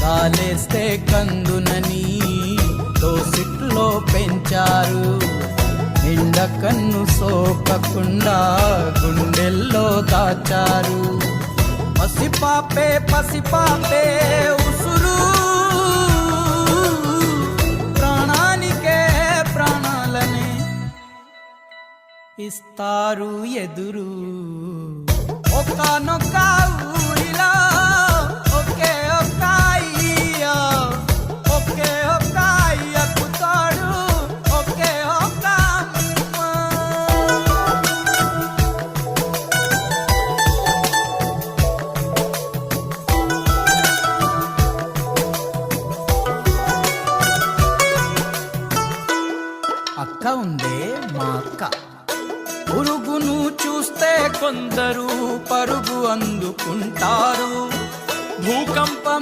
కాలేస్తే కందునని దోసిట్లో పెంచారు. ఎండకన్ను సోకకుండా గుండెల్లో దాచారు. పసిపాపే పసిపాపే ఉసురు, ప్రాణానికే ప్రాణాలనే ఇస్తారు ఎదురు. ఒక్కనొక్క ఊరిలో ఒకే ఒక్క అయ్య, ఒకే ఒక్క అయ్యకు తోడు ఒకే ఒక్క అమ్మ. అక్క ఉందే మా అక్క, పురుగును చూస్తే కొందరు పరుగు అందుకుంటారు. భూకంపం